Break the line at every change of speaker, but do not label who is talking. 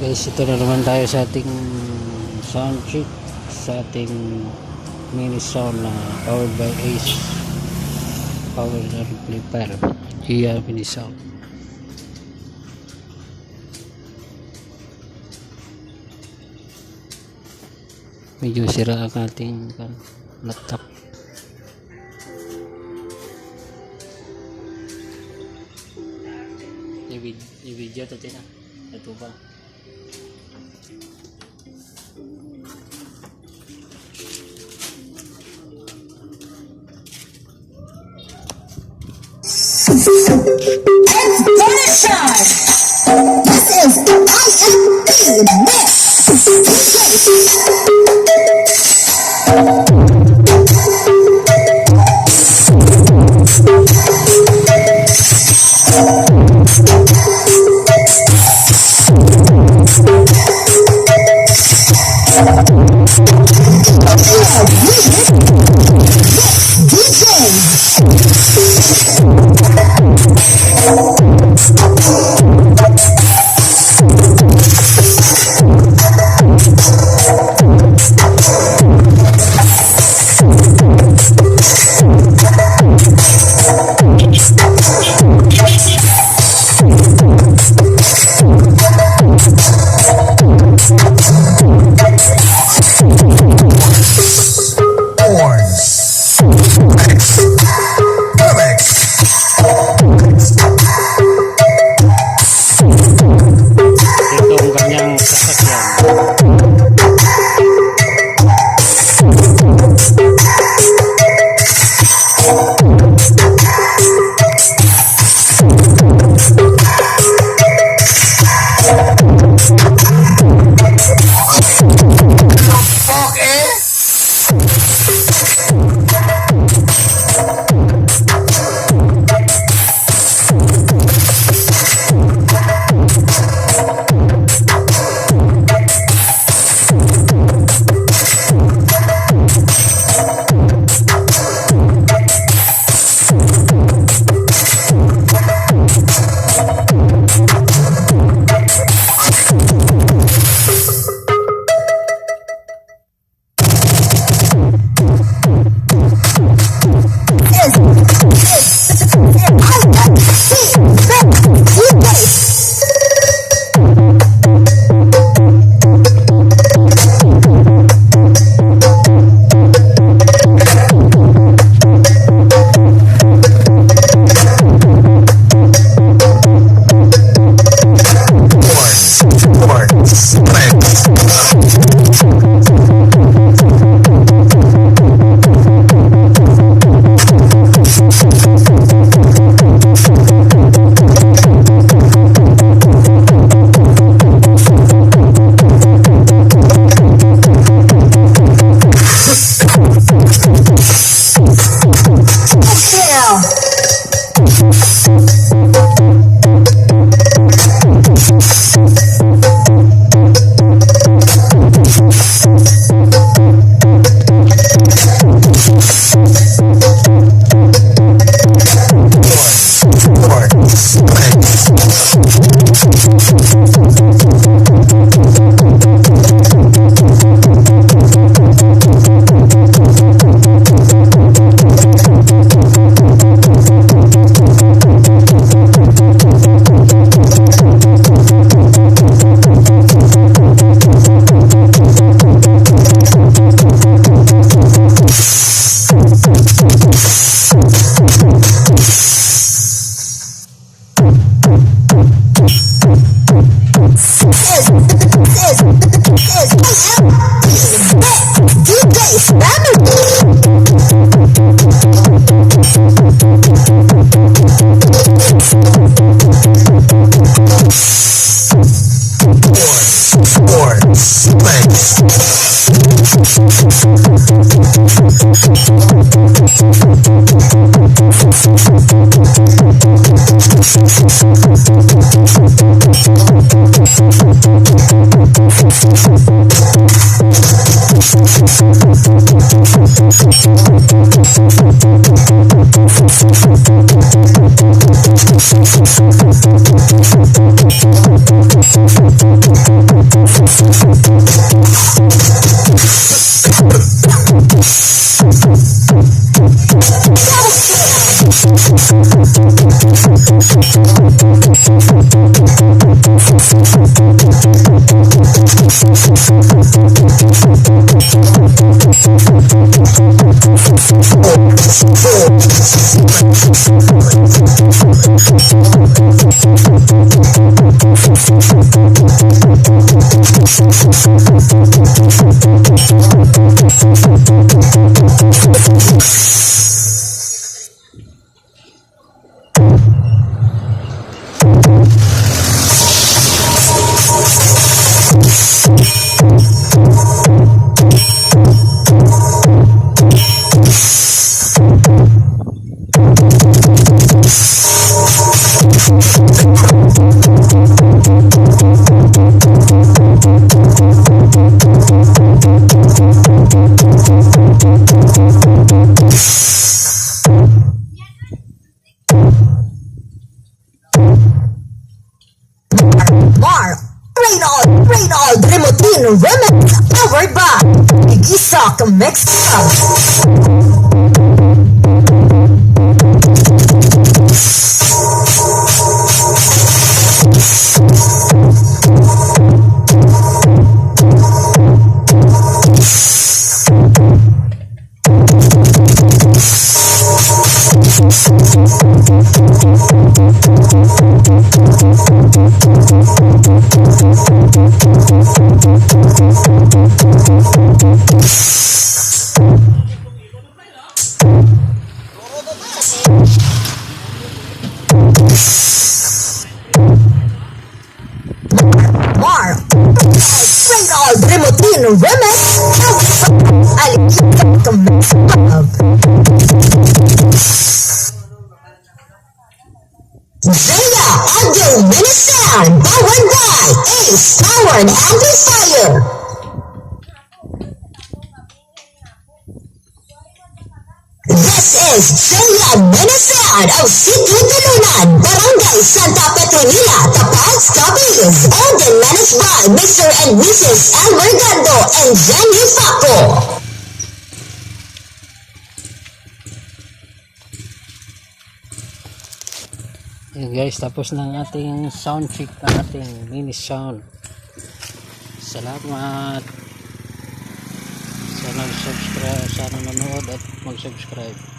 Guys, ito na naman tayo sa ating sound check sa ating mini sound na powered by Ace power amplifier mini sound. Medyo sira ang ating laptop. I-video ito din ito ba?
This is IMB Reynolds Remotin Remix powered by Isak Mix Reynolds Remotin Remix Isak Mix Zaya Audio Mini Sound powered by Ace Powered Amplifier. This is Zaya Mini Sound of Sitio Tulunan, Barangay Santa Petronila, Tapas, Capiz, owned and managed by Mr. and Mrs. Albergando and Jenny Faco.
Ayan guys, tapos na ang ating sound check, ang ating mini sound. Salamat sa nag-subscribe, sa nanonood at mag-subscribe.